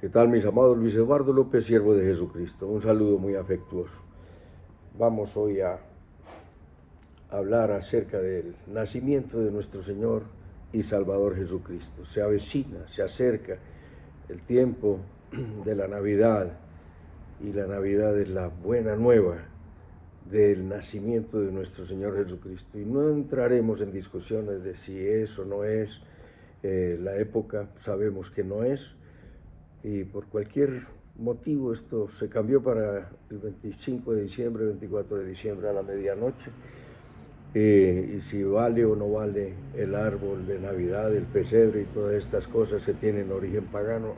¿Qué tal, mis amados? Luis Eduardo López, siervo de Jesucristo. Un saludo muy afectuoso. Vamos hoy a hablar acerca del nacimiento de nuestro Señor y Salvador Jesucristo. Se avecina, se acerca el tiempo de la Navidad, y la Navidad es la buena nueva del nacimiento de nuestro Señor Jesucristo. Y no entraremos en discusiones de si es o no es la época, sabemos que no es, y por cualquier motivo esto se cambió para el 25 de diciembre, 24 de diciembre a la medianoche. Y si vale o no vale el árbol de Navidad, el pesebre y todas estas cosas que tienen origen pagano,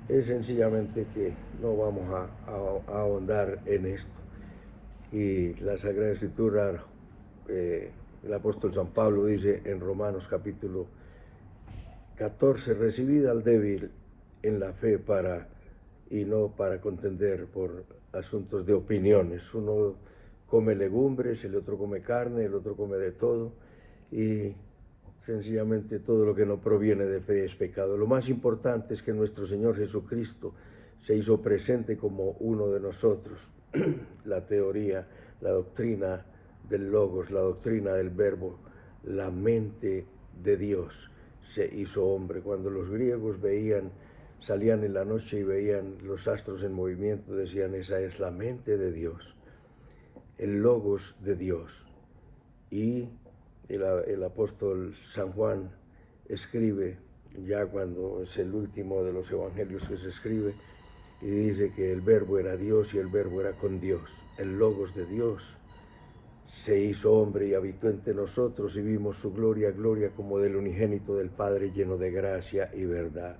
es sencillamente que no vamos a ahondar en esto. Y la Sagrada Escritura, el apóstol San Pablo dice en Romanos capítulo 14, recibid al débil en la fe y no para contender por asuntos de opiniones. Uno come legumbres, el otro come carne, el otro come de todo, y sencillamente todo lo que no proviene de fe es pecado. Lo más importante es que nuestro Señor Jesucristo se hizo presente como uno de nosotros. La teoría, la doctrina del Logos, la doctrina del Verbo, la mente de Dios se hizo hombre. Cuando los griegos salían en la noche y veían los astros en movimiento, decían: esa es la mente de Dios, el Logos de Dios. Y el apóstol San Juan escribe, ya cuando es el último de los evangelios que se escribe, y dice que el Verbo era Dios y el Verbo era con Dios. El Logos de Dios se hizo hombre y habitó entre nosotros, y vimos su gloria, gloria como del unigénito del Padre, lleno de gracia y verdad.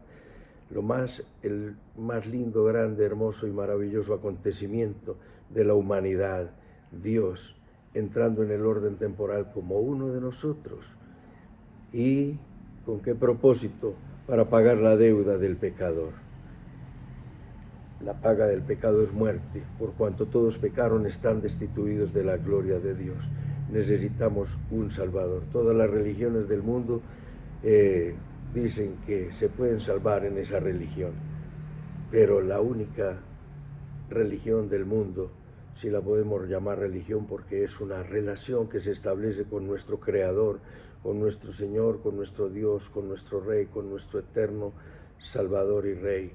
El más lindo, grande, hermoso y maravilloso acontecimiento de la humanidad, Dios entrando en el orden temporal como uno de nosotros. ¿Y con qué propósito? Para pagar la deuda del pecador. La paga del pecado es muerte. Por cuanto todos pecaron, están destituidos de la gloria de Dios. Necesitamos un Salvador. Todas las religiones del mundo dicen que se pueden salvar en esa religión, pero la única religión del mundo, si la podemos llamar religión, porque es una relación que se establece con nuestro Creador, con nuestro Señor, con nuestro Dios, con nuestro Rey, con nuestro eterno Salvador y Rey.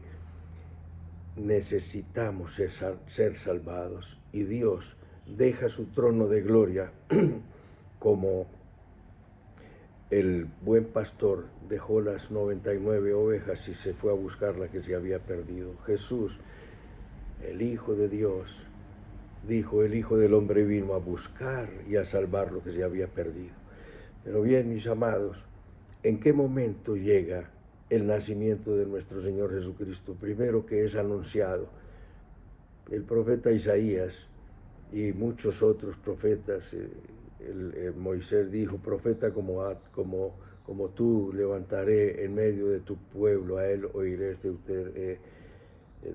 Necesitamos ser salvados, y Dios deja su trono de gloria como el buen pastor dejó las 99 ovejas y se fue a buscar la que se había perdido. Jesús, el Hijo de Dios, dijo: el Hijo del Hombre vino a buscar y a salvar lo que se había perdido. Pero bien, mis amados, ¿en qué momento llega el nacimiento de nuestro Señor Jesucristo? Primero, que es anunciado. El profeta Isaías y muchos otros profetas, Moisés dijo: profeta como tú levantaré en medio de tu pueblo, a él oirás.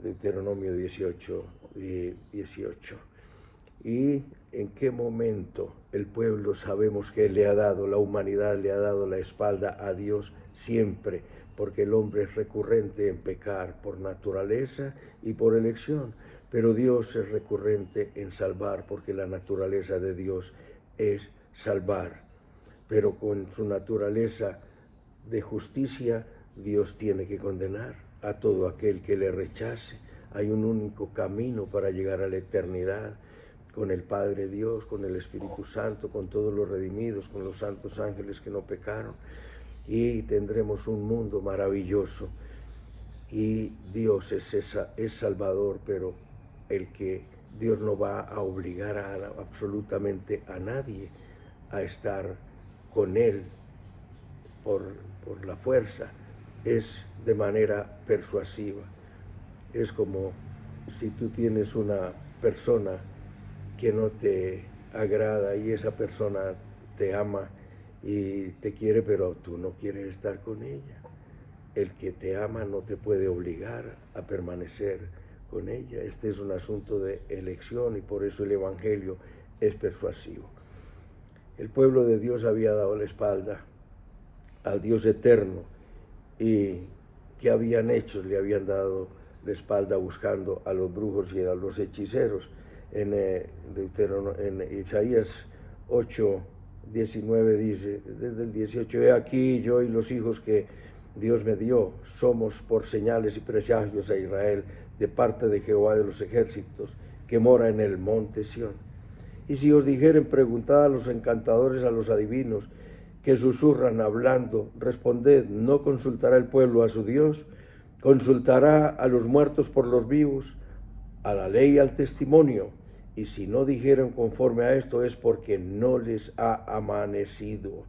Deuteronomio 18. ¿Y en qué momento el pueblo sabemos que la humanidad le ha dado la espalda a Dios siempre? Porque el hombre es recurrente en pecar por naturaleza y por elección, pero Dios es recurrente en salvar, porque la naturaleza de Dios es salvar. Pero con su naturaleza de justicia, Dios tiene que condenar a todo aquel que le rechace. Hay un único camino para llegar a la eternidad, con el Padre Dios, con el Espíritu Santo, con todos los redimidos, con los santos ángeles que no pecaron, y tendremos un mundo maravilloso. Y Dios es Salvador, pero Dios no va a obligar absolutamente a nadie a estar con Él por la fuerza. Es de manera persuasiva. Es como si tú tienes una persona que no te agrada y esa persona te ama y te quiere, pero tú no quieres estar con ella. El que te ama no te puede obligar a permanecer con ella. Este es un asunto de elección, y por eso el Evangelio es persuasivo. El pueblo de Dios había dado la espalda al Dios eterno, y que habían hecho, le habían dado la espalda buscando a los brujos y a los hechiceros. En Isaías 8:19 dice, desde el 18, he aquí yo y los hijos que Dios me dio, somos por señales y presagios a Israel, de parte de Jehová de los ejércitos, que mora en el monte Sión. Y si os dijeren, preguntad a los encantadores, a los adivinos, que susurran hablando, responded, ¿no consultará el pueblo a su Dios? ¿Consultará a los muertos por los vivos? A la ley y al testimonio. Y si no dijeron conforme a esto, es porque no les ha amanecido.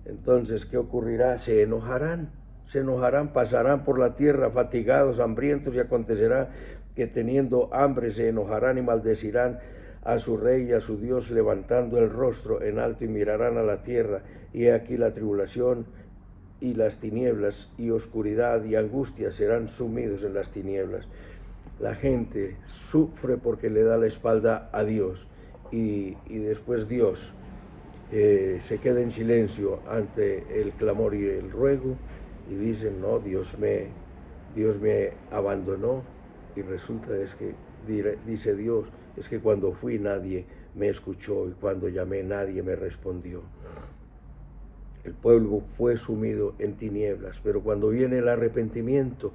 Entonces, ¿qué ocurrirá? Se enojarán, pasarán por la tierra fatigados, hambrientos, y acontecerá que teniendo hambre se enojarán y maldecirán a su rey y a su Dios, levantando el rostro en alto, y mirarán a la tierra, y he aquí la tribulación y las tinieblas y oscuridad y angustia serán sumidos en las tinieblas. La gente sufre porque le da la espalda a Dios, y después Dios se queda en silencio ante el clamor y el ruego, y dicen, no, Dios me abandonó. Y resulta es que, dice Dios, es que cuando fui nadie me escuchó, y cuando llamé nadie me respondió. El pueblo fue sumido en tinieblas, pero cuando viene el arrepentimiento,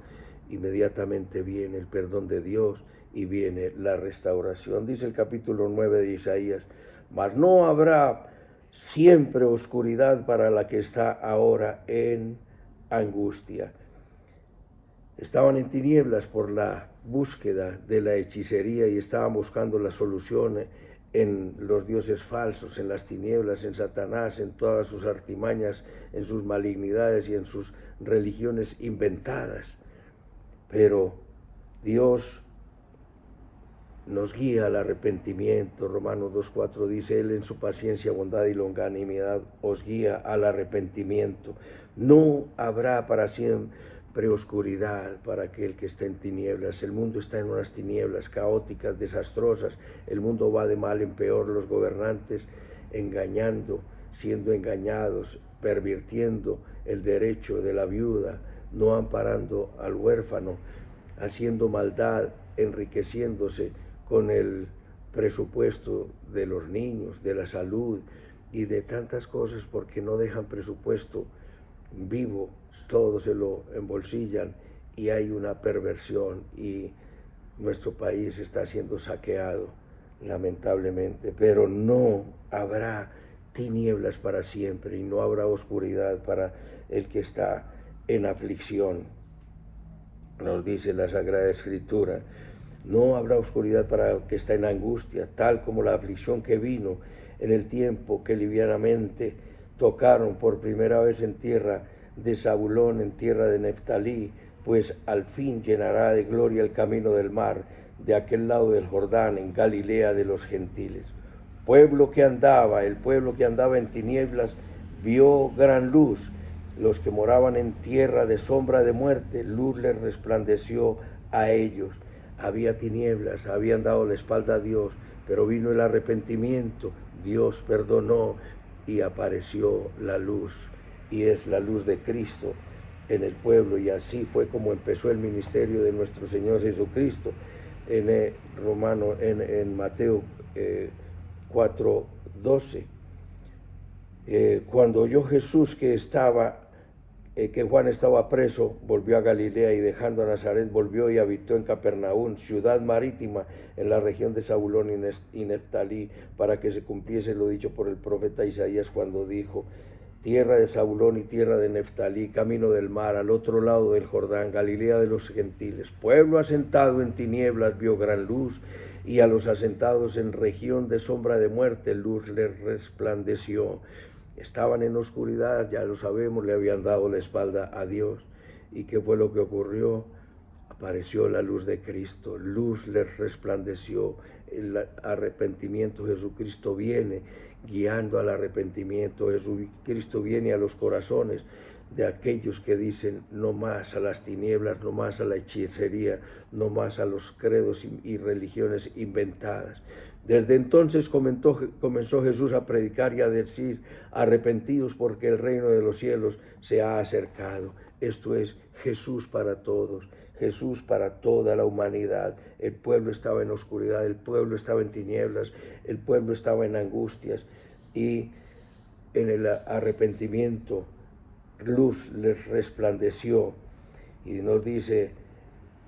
inmediatamente viene el perdón de Dios y viene la restauración. Dice el capítulo 9 de Isaías, mas no habrá siempre oscuridad para la que está ahora en angustia. Estaban en tinieblas por la búsqueda de la hechicería y estaban buscando la solución en los dioses falsos, en las tinieblas, en Satanás, en todas sus artimañas, en sus malignidades y en sus religiones inventadas. Pero Dios nos guía al arrepentimiento. Romanos 2:4 dice, Él en su paciencia, bondad y longanimidad os guía al arrepentimiento. No habrá para siempre oscuridad para aquel que está en tinieblas. El mundo está en unas tinieblas caóticas, desastrosas. El mundo va de mal en peor, los gobernantes engañando, siendo engañados, pervirtiendo el derecho de la viuda, no amparando al huérfano, haciendo maldad, enriqueciéndose con el presupuesto de los niños, de la salud y de tantas cosas, porque no dejan presupuesto vivo, todo se lo embolsillan, y hay una perversión, y nuestro país está siendo saqueado, lamentablemente. Pero no habrá tinieblas para siempre, y no habrá oscuridad para el que está en aflicción. Nos dice la Sagrada Escritura, no habrá oscuridad para el que está en angustia, tal como la aflicción que vino en el tiempo que livianamente tocaron por primera vez en tierra de Zabulón, en tierra de Neftalí, pues al fin llenará de gloria el camino del mar, de aquel lado del Jordán, en Galilea de los gentiles. El pueblo que andaba en tinieblas, vio gran luz. Los que moraban en tierra de sombra de muerte, luz les resplandeció a ellos. Había tinieblas, habían dado la espalda a Dios, pero vino el arrepentimiento, Dios perdonó y apareció la luz, y es la luz de Cristo en el pueblo. Y así fue como empezó el ministerio de nuestro Señor Jesucristo. En Mateo 4:12, cuando oyó Jesús que Juan estaba preso, volvió a Galilea, y dejando a Nazaret volvió y habitó en Capernaum, ciudad marítima en la región de Zabulón y Neftalí, para que se cumpliese lo dicho por el profeta Isaías cuando dijo, tierra de Zabulón y tierra de Neftalí, camino del mar, al otro lado del Jordán, Galilea de los gentiles. Pueblo asentado en tinieblas vio gran luz, y a los asentados en región de sombra de muerte luz les resplandeció. Estaban en oscuridad, ya lo sabemos, le habían dado la espalda a Dios. ¿Y qué fue lo que ocurrió? Apareció la luz de Cristo, luz les resplandeció. El arrepentimiento, Jesucristo viene guiando al arrepentimiento. Jesucristo viene a los corazones de aquellos que dicen no más a las tinieblas, no más a la hechicería, no más a los credos y religiones inventadas. Desde entonces comenzó Jesús a predicar y a decir, arrepentidos porque el reino de los cielos se ha acercado. esto es Jesús para todos, Jesús para toda la humanidad. El pueblo estaba en oscuridad, el pueblo estaba en tinieblas, el pueblo estaba en angustias, y en el arrepentimiento luz les resplandeció. Y nos dice,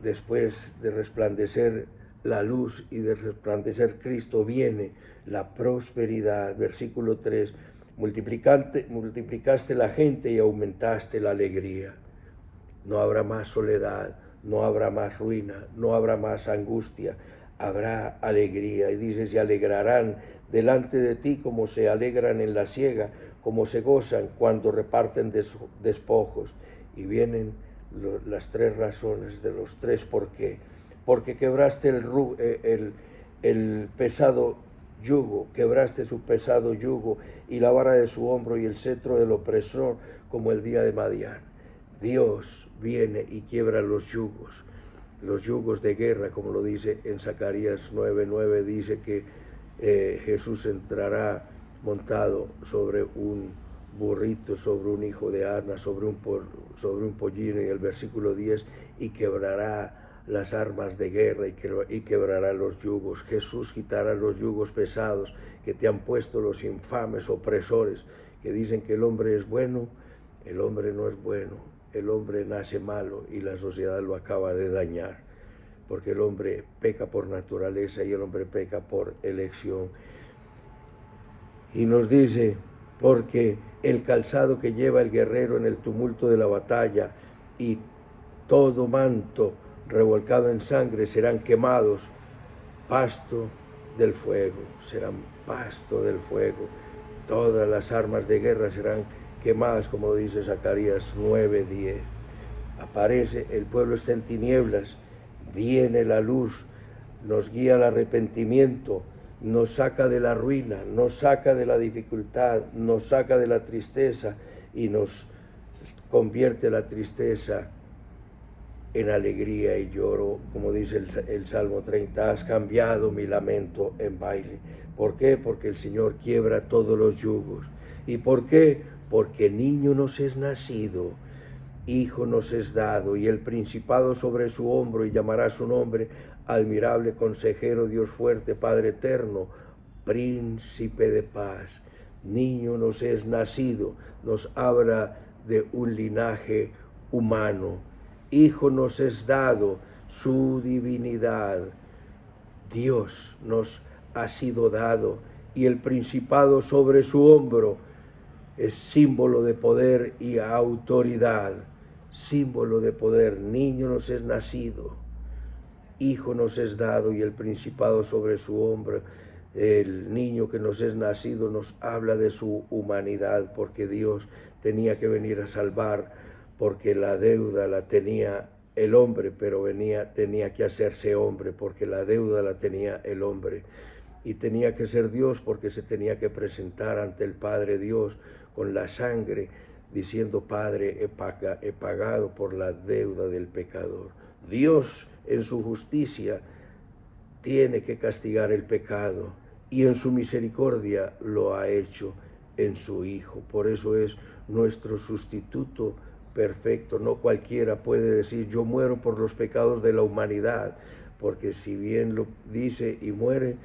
después de resplandecer la luz y de resplandecer Cristo, viene la prosperidad. Versículo 3, multiplicaste la gente y aumentaste la alegría. No habrá más soledad, no habrá más ruina, no habrá más angustia, habrá alegría. Y dice, se alegrarán delante de ti como se alegran en la siega, como se gozan cuando reparten despojos. Y vienen las tres razones de los tres por qué. Porque quebraste el pesado yugo, quebraste su pesado yugo y la vara de su hombro y el cetro del opresor como el día de Madián. Dios viene y quiebra los yugos de guerra, como lo dice en Zacarías 9:9, dice que Jesús entrará montado sobre un burrito, sobre un hijo de asna, sobre un pollino, y el versículo 10, y quebrará las armas de guerra y quebrará los yugos. Jesús quitará los yugos pesados que te han puesto los infames opresores, que dicen que el hombre es bueno. El hombre no es bueno, el hombre nace malo y la sociedad lo acaba de dañar, porque el hombre peca por naturaleza y el hombre peca por elección. Y nos dice, porque el calzado que lleva el guerrero en el tumulto de la batalla y todo manto revolcado en sangre serán quemados, pasto del fuego, serán pasto del fuego. Todas las armas de guerra serán quemadas, como dice Zacarías 9:10. Aparece, el pueblo está en tinieblas, viene la luz, nos guía al arrepentimiento, nos saca de la ruina, nos saca de la dificultad, nos saca de la tristeza y nos convierte la tristeza en alegría y lloro, como dice el Salmo 30, has cambiado mi lamento en baile. ¿Por qué? Porque el Señor quiebra todos los yugos. ¿Y por qué? Porque niño nos es nacido, hijo nos es dado, y el principado sobre su hombro, y llamará su nombre admirable consejero, Dios fuerte, Padre eterno, príncipe de paz. Niño nos es nacido, nos habla de un linaje humano. Hijo nos es dado, su divinidad. Dios nos ha sido dado, y el principado sobre su hombro es símbolo de poder y autoridad. Símbolo de poder. Niño nos es nacido, hijo nos es dado, y el principado sobre su hombro. El niño que nos es nacido nos habla de su humanidad, porque Dios tenía que venir a salvar, porque la deuda la tenía el hombre, pero tenía que hacerse hombre, porque la deuda la tenía el hombre. Y tenía que ser Dios, porque se tenía que presentar ante el Padre Dios con la sangre, diciendo, Padre, he pagado por la deuda del pecador. Dios, en su justicia, tiene que castigar el pecado, y en su misericordia lo ha hecho en su Hijo. Por eso es nuestro sustituto perfecto. No cualquiera puede decir, yo muero por los pecados de la humanidad, porque si bien lo dice y muere,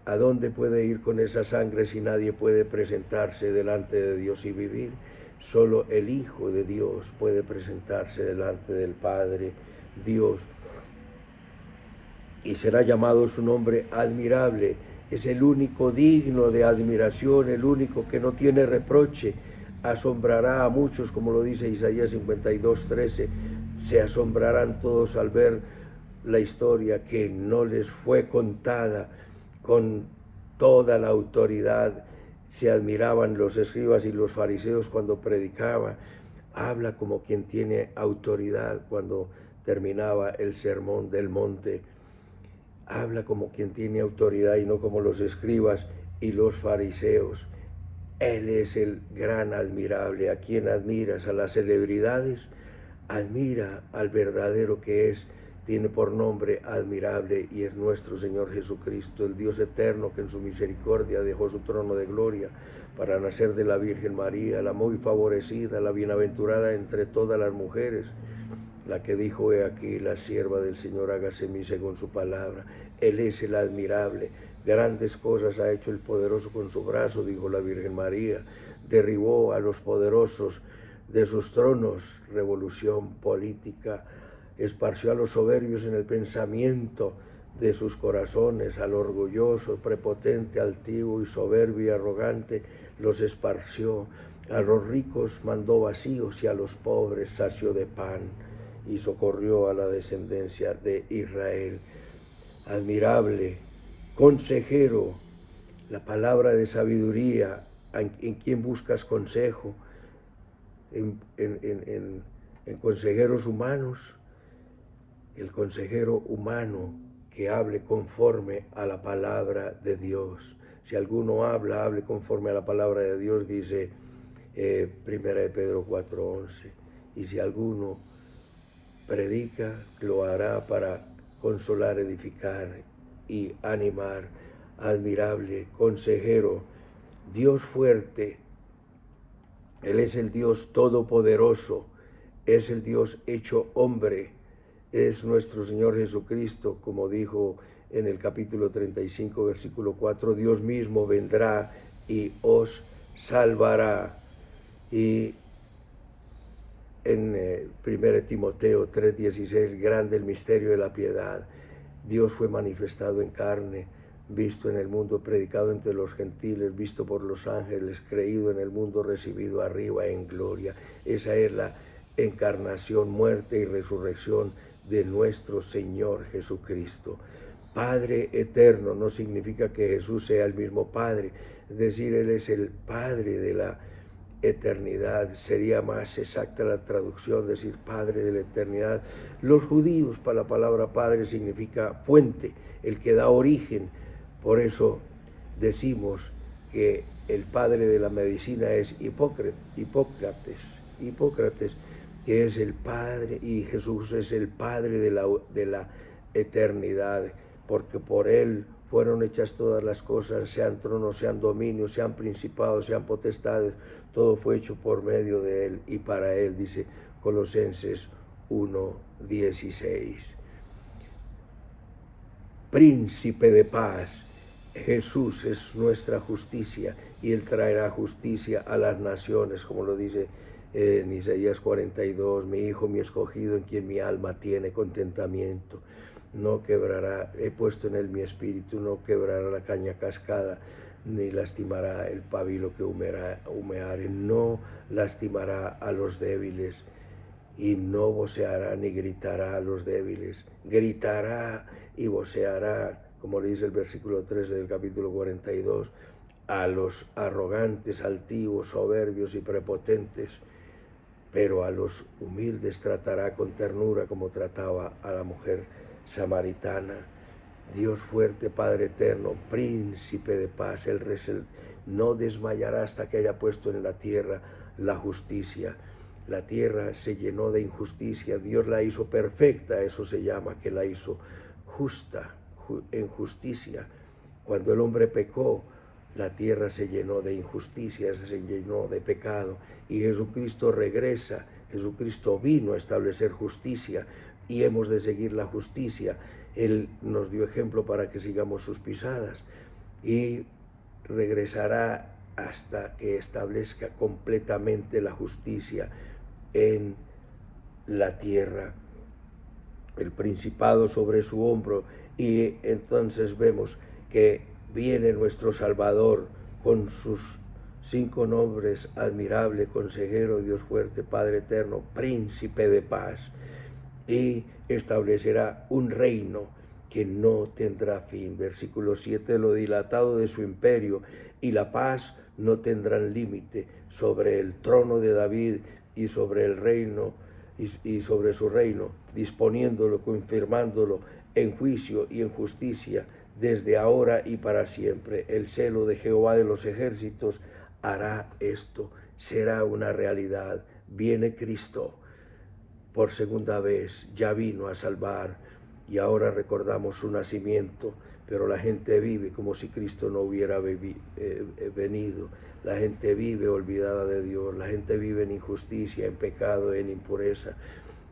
¿a dónde puede ir con esa sangre si nadie puede presentarse delante de Dios y vivir? Solo el Hijo de Dios puede presentarse delante del Padre Dios. Y será llamado su nombre admirable. Es el único digno de admiración, el único que no tiene reproche. Asombrará a muchos, como lo dice Isaías 52:13. Se asombrarán todos al ver la historia que no les fue contada con toda la autoridad. Se admiraban los escribas y los fariseos cuando predicaba. Habla como quien tiene autoridad cuando terminaba el sermón del monte. Habla como quien tiene autoridad y no como los escribas y los fariseos. Él es el gran admirable. ¿A quién admiras? ¿A las celebridades? Admira al verdadero que es tiene por nombre admirable y es nuestro Señor Jesucristo, el Dios eterno que en su misericordia dejó su trono de gloria para nacer de la Virgen María, la muy favorecida, la bienaventurada entre todas las mujeres, la que dijo: he aquí la sierva del Señor, hágase en mí según su palabra. Él es el admirable, grandes cosas ha hecho el poderoso con su brazo, dijo la Virgen María, derribó a los poderosos de sus tronos, revolución política, esparció a los soberbios en el pensamiento de sus corazones, al orgulloso, prepotente, altivo y soberbio y arrogante los esparció, a los ricos mandó vacíos y a los pobres sació de pan, y socorrió a la descendencia de Israel. Admirable, consejero, la palabra de sabiduría, en quien buscas consejo, en consejeros humanos, el consejero humano que hable conforme a la palabra de Dios. Si alguno habla, hable conforme a la palabra de Dios, dice Primera de Pedro 4:11. Y si alguno predica, lo hará para consolar, edificar y animar. Admirable, consejero, Dios fuerte. Él es el Dios todopoderoso, es el Dios hecho hombre, es nuestro Señor Jesucristo, como dijo en el capítulo 35, versículo 4, Dios mismo vendrá y os salvará. Y en 1 Timoteo 3:16, grande el misterio de la piedad. Dios fue manifestado en carne, visto en el mundo, predicado entre los gentiles, visto por los ángeles, creído en el mundo, recibido arriba en gloria. Esa es la encarnación, muerte y resurrección de nuestro Señor Jesucristo. Padre eterno no significa que Jesús sea el mismo Padre, es decir, Él es el Padre de la eternidad. Sería más exacta la traducción, decir Padre de la eternidad. Los judíos, para la palabra Padre significa fuente, el que da origen. Por eso decimos que el padre de la medicina es Hipócrates, que es el Padre, y Jesús es el Padre de la eternidad, porque por Él fueron hechas todas las cosas, sean tronos, sean dominios, sean principados, sean potestades, todo fue hecho por medio de Él y para Él, dice Colosenses 1:16. Príncipe de paz, Jesús es nuestra justicia y Él traerá justicia a las naciones, como lo dice en Isaías 42, mi hijo, mi escogido, en quien mi alma tiene contentamiento. No quebrará, he puesto en él mi espíritu, no quebrará la caña cascada, ni lastimará el pabilo que humeare, no lastimará a los débiles, y no voceará ni gritará a los débiles, gritará y voceará, como le dice el versículo 13 del capítulo 42, a los arrogantes, altivos, soberbios y prepotentes, pero a los humildes tratará con ternura como trataba a la mujer samaritana. Dios fuerte, Padre eterno, príncipe de paz, el no desmayará hasta que haya puesto en la tierra la justicia. La tierra se llenó de injusticia, Dios la hizo perfecta, eso se llama que la hizo justa, en justicia. Cuando el hombre pecó, la tierra se llenó de injusticia, se llenó de pecado, y Jesucristo regresa, Jesucristo vino a establecer justicia, y hemos de seguir la justicia. Él nos dio ejemplo para que sigamos sus pisadas, y regresará hasta que establezca completamente la justicia en la tierra, el principado sobre su hombro, y entonces vemos que viene nuestro Salvador con sus 5 nombres: admirable, consejero, Dios fuerte, Padre eterno, príncipe de paz, y establecerá un reino que no tendrá fin. Versículo 7, lo dilatado de su imperio y la paz no tendrán límite sobre el trono de David y sobre el reino y sobre su reino, disponiéndolo, confirmándolo en juicio y en justicia desde ahora y para siempre. El celo de Jehová de los ejércitos hará esto, será una realidad. Viene Cristo por segunda vez, ya vino a salvar y ahora recordamos su nacimiento, pero la gente vive como si Cristo no hubiera venido. La gente vive olvidada de Dios, la gente vive en injusticia, en pecado, en impureza.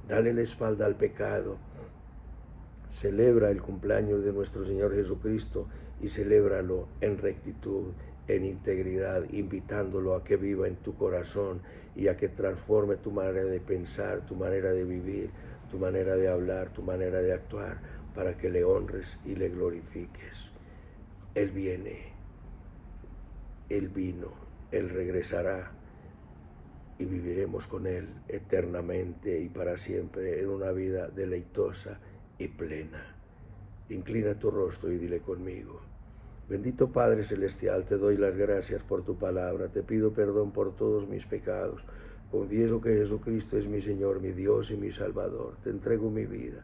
Dale la espalda al pecado. Celebra el cumpleaños de nuestro Señor Jesucristo y celébralo en rectitud, en integridad, invitándolo a que viva en tu corazón y a que transforme tu manera de pensar, tu manera de vivir, tu manera de hablar, tu manera de actuar, para que le honres y le glorifiques. Él viene, Él vino, Él regresará y viviremos con Él eternamente y para siempre en una vida deleitosa y plena. Inclina tu rostro y dile conmigo: bendito Padre Celestial, te doy las gracias por tu palabra, te pido perdón por todos mis pecados, confieso que Jesucristo es mi Señor, mi Dios y mi Salvador, te entrego mi vida,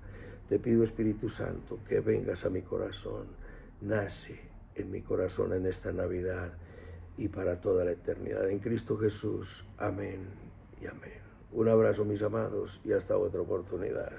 te pido Espíritu Santo que vengas a mi corazón, nace en mi corazón en esta Navidad y para toda la eternidad, en Cristo Jesús, amén y amén. Un abrazo mis amados y hasta otra oportunidad.